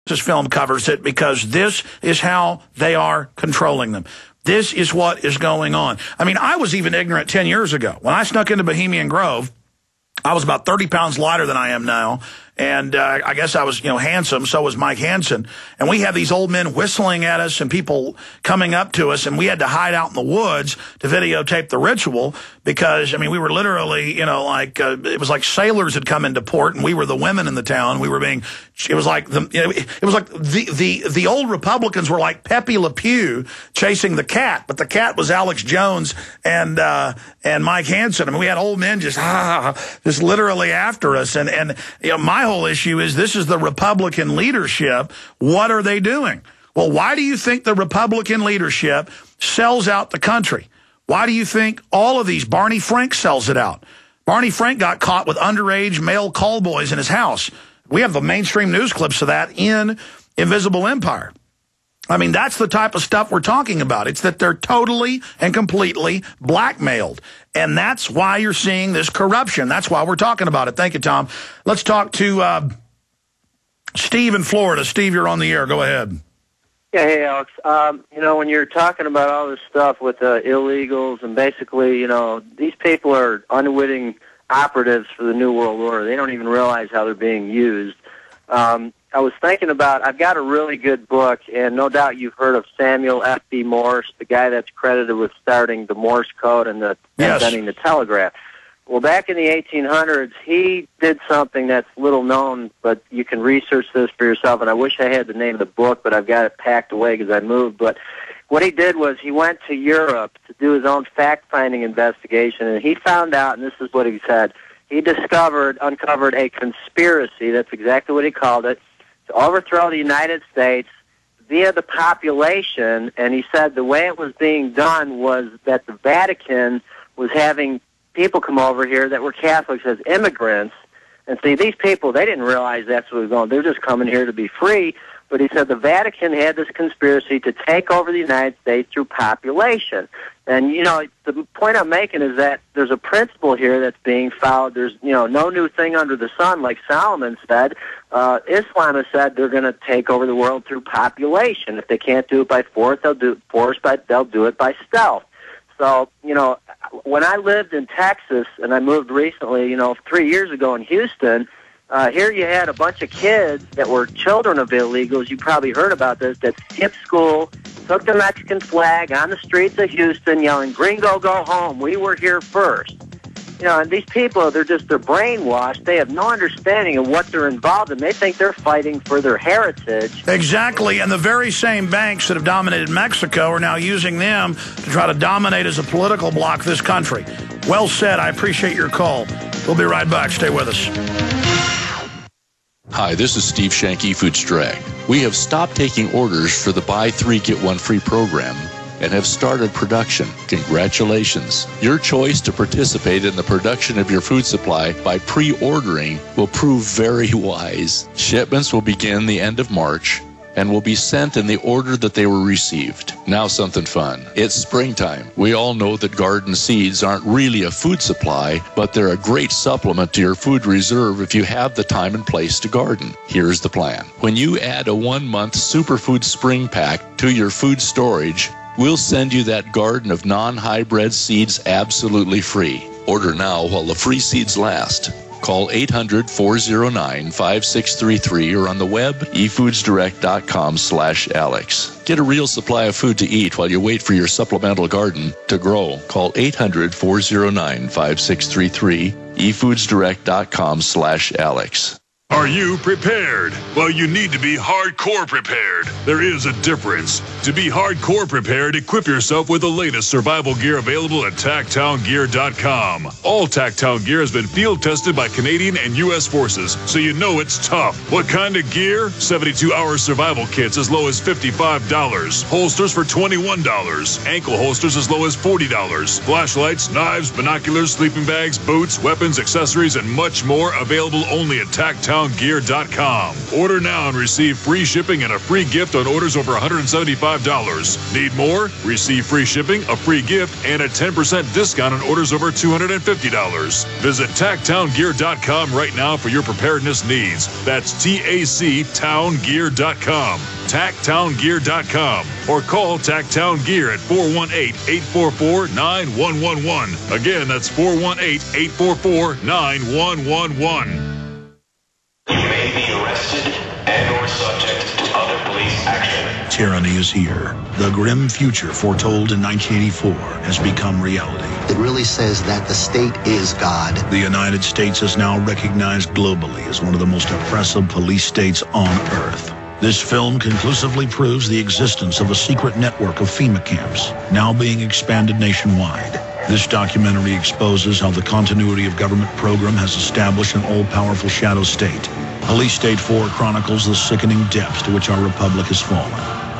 This film covers it because this is how they are controlling them. This is what is going on. I mean, I was even ignorant 10 years ago. When I snuck into Bohemian Grove, I was about 30 pounds lighter than I am now. And I guess I was, handsome. So was Mike Hansen. And we had these old men whistling at us and people coming up to us. And we had to hide out in the woods to videotape the ritual because, I mean, we were literally, it was like sailors had come into port and we were the women in the town. We were being, it was like the old Republicans were like Pepe Le Pew chasing the cat. But the cat was Alex Jones and Mike Hansen. I mean, we had old men just literally after us. And my whole issue is this is the Republican leadership. What are they doing? Well, why do you think the Republican leadership sells out the country? Why do you think all of these, Barney Frank sells it out? Barney Frank got caught with underage male call boys in his house. We have the mainstream news clips of that in Invisible Empire. I mean, that's the type of stuff we're talking about. It's that they're totally and completely blackmailed. And that's why you're seeing this corruption. That's why we're talking about it. Thank you, Tom. Let's talk to Steve in Florida. Steve, you're on the air. Go ahead. Yeah, hey, Alex. When you're talking about all this stuff with illegals and basically, these people are unwitting operatives for the New World Order. They don't even realize how they're being used. I was thinking about, I've got a really good book, and no doubt you've heard of Samuel F.B. Morse, the guy that's credited with starting the Morse code and inventing the telegraph. Well, back in the 1800s, he did something that's little known, but you can research this for yourself, and I wish I had the name of the book, but I've got it packed away because I moved. But what he did was he went to Europe to do his own fact-finding investigation, and he found out, and this is what he said, he uncovered a conspiracy, that's exactly what he called it, to overthrow the United States via the population, and he said the way it was being done was that the Vatican was having people come over here that were Catholics as immigrants, and see, these people, they didn't realize that's what was going on. They're just coming here to be free, but he said the Vatican had this conspiracy to take over the United States through population. And, the point I'm making is that there's a principle here that's being followed. There's, no new thing under the sun, like Solomon said. Islam has said they're going to take over the world through population. If they can't do it by force, they'll do it by stealth. So, when I lived in Texas, and I moved recently, 3 years ago in Houston, here you had a bunch of kids that were children of illegals. You probably heard about this, that skipped school, took the Mexican flag on the streets of Houston yelling, "Gringo, go home. We were here first." And these people, they're brainwashed. They have no understanding of what they're involved in. They think they're fighting for their heritage. Exactly, and the very same banks that have dominated Mexico are now using them to try to dominate as a political bloc this country. Well said. I appreciate your call. We'll be right back. Stay with us. Hi, this is Steve Shank, Foods Direct. We have stopped taking orders for the Buy 3, Get 1 Free program and have started production. Congratulations. Your choice to participate in the production of your food supply by pre-ordering will prove very wise. Shipments will begin the end of March and will be sent in the order that they were received. Now something fun. It's springtime. We all know that garden seeds aren't really a food supply, but they're a great supplement to your food reserve if you have the time and place to garden. Here's the plan. When you add a 1-month Superfood Spring Pack to your food storage, we'll send you that garden of non-hybrid seeds absolutely free. Order now while the free seeds last. Call 800-409-5633 or on the web, efoodsdirect.com/Alex. Get a real supply of food to eat while you wait for your supplemental garden to grow. Call 800-409-5633, efoodsdirect.com/Alex. Are you prepared? Well, you need to be hardcore prepared. There is a difference. To be hardcore prepared, equip yourself with the latest survival gear available at TactownGear.com. All Tactown gear has been field tested by Canadian and U.S. forces, so you know it's tough. What kind of gear? 72-hour survival kits as low as $55. Holsters for $21. Ankle holsters as low as $40. Flashlights, knives, binoculars, sleeping bags, boots, weapons, accessories, and much more available only at Tactown TacktownGear.com. Order now and receive free shipping and a free gift on orders over $175. Need more? Receive free shipping, a free gift, and a 10% discount on orders over $250. Visit TacktownGear.com right now for your preparedness needs. That's TACTownGear.com. TacktownGear.com. Or call Tacktown Gear at 418-844-9111. Again, that's 418-844-9111. You may be arrested and or subject to other police action. Tyranny is here. The grim future foretold in 1984 has become reality. It really says that the state is God. The United States is now recognized globally as one of the most oppressive police states on earth. This film conclusively proves the existence of a secret network of FEMA camps, now being expanded nationwide. This documentary exposes how the continuity of government program has established an all-powerful shadow state. Police State 4 chronicles the sickening depths to which our republic has fallen.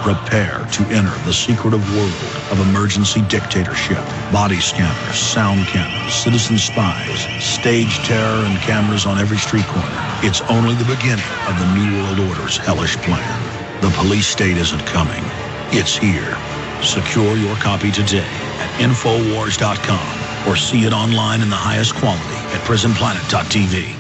Prepare to enter the secretive world of emergency dictatorship. Body scanners, sound cameras, citizen spies, stage terror, and cameras on every street corner. It's only the beginning of the New World Order's hellish plan. The police state isn't coming. It's here. Secure your copy today at Infowars.com or see it online in the highest quality at PrisonPlanet.tv.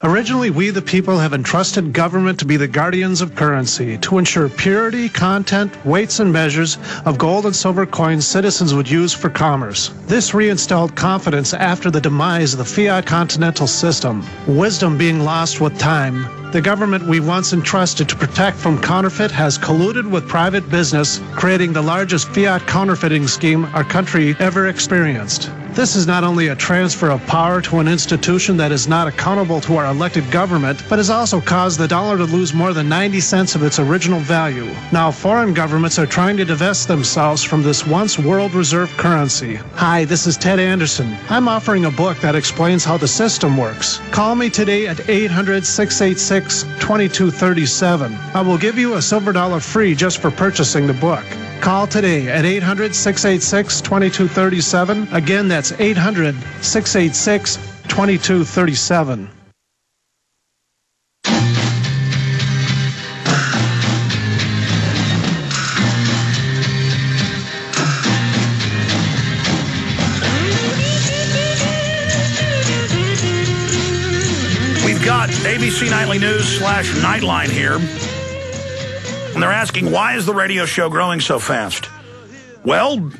Originally, we the people have entrusted government to be the guardians of currency, to ensure purity, content, weights, and measures of gold and silver coins citizens would use for commerce. This reinstalled confidence after the demise of the fiat continental system, wisdom being lost with time. The government we once entrusted to protect from counterfeit has colluded with private business, creating the largest fiat counterfeiting scheme our country ever experienced. This is not only a transfer of power to an institution that is not accountable to our elected government, but has also caused the dollar to lose more than 90 cents of its original value. Now foreign governments are trying to divest themselves from this once world reserve currency. Hi, this is Ted Anderson. I'm offering a book that explains how the system works. Call me today at 800-686-2237. I will give you a silver dollar free just for purchasing the book. Call today at 800-686-2237. Again, that's 800-686-2237. We've got ABC Nightly News / Nightline here. And they're asking, why is the radio show growing so fast? Well,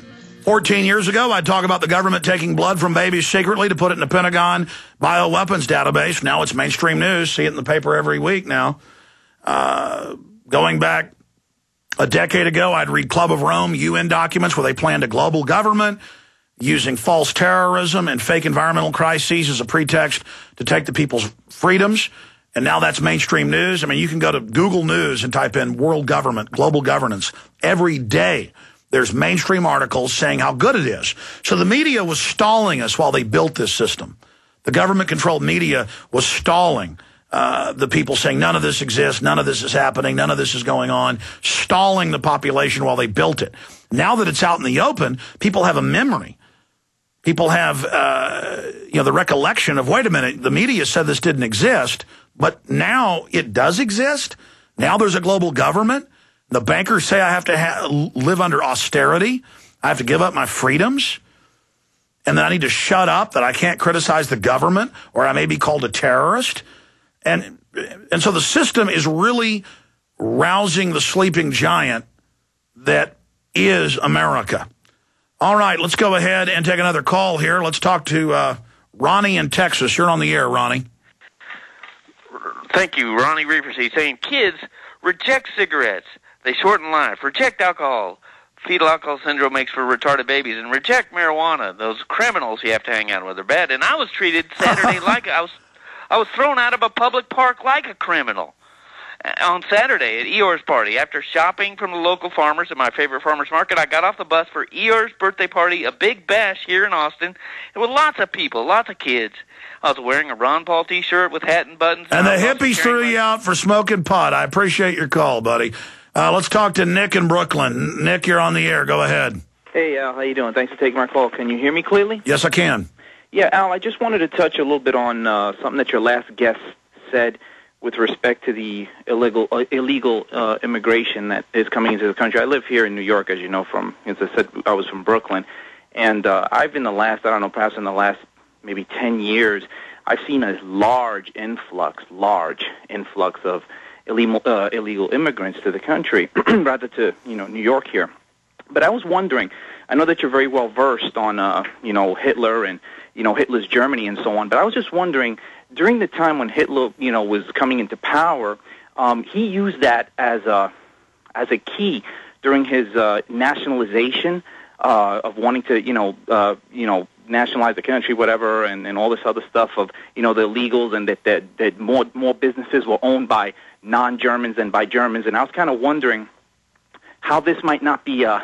14 years ago, I'd talk about the government taking blood from babies secretly to put it in the Pentagon bioweapons database. Now it's mainstream news. See it in the paper every week now. Going back a decade ago, I'd read Club of Rome UN documents where they planned a global government using false terrorism and fake environmental crises as a pretext to take the people's freedoms. And now that's mainstream news. I mean, you can go to Google News and type in world government, global governance. Every day there's mainstream articles saying how good it is. So the media was stalling us while they built this system. The government-controlled media was stalling the people, saying none of this exists, none of this is happening, none of this is going on, stalling the population while they built it. Now that it's out in the open, people have a memory. People have, the recollection of, wait a minute, the media said this didn't exist, but now it does exist. Now there's a global government. The bankers say I have to live under austerity. I have to give up my freedoms. And then I need to shut up, that I can't criticize the government, or I may be called a terrorist. And so the system is really rousing the sleeping giant that is America. All right, let's go ahead and take another call here. Let's talk to Ronnie in Texas. You're on the air, Ronnie. Thank you, Ronnie Reapers. He's saying, kids, reject cigarettes. They shorten life. Reject alcohol. Fetal alcohol syndrome makes for retarded babies. And reject marijuana. Those criminals you have to hang out with are bad. And I was treated Saturday like I was thrown out of a public park like a criminal. On Saturday at Eeyore's party, after shopping from the local farmers at my favorite farmer's market, I got off the bus for Eeyore's birthday party, a big bash here in Austin, and with lots of people, lots of kids. I was wearing a Ron Paul T-shirt with hat and buttons. And the hippies threw you out for smoking pot. I appreciate your call, buddy. Let's talk to Nick in Brooklyn. Nick, you're on the air. Go ahead. Hey, Al, how you doing? Thanks for taking my call. Can you hear me clearly? Yes, I can. Yeah, Al, I just wanted to touch a little bit on something that your last guest said. with respect to the illegal immigration that is coming into the country. I live here in New York, as you know, as I said, I was from Brooklyn. And perhaps in the last maybe 10 years, I've seen a large influx of illegal immigrants to the country, rather to, New York here. But I was wondering, I know that you're very well versed on, Hitler and, Hitler's Germany and so on, but I was just wondering, during the time when Hitler, was coming into power, he used that as a key during his nationalization of wanting to, nationalize the country, whatever, and all this other stuff of, the illegals, and that more businesses were owned by non-Germans than by Germans. And I was kind of wondering how this might not be a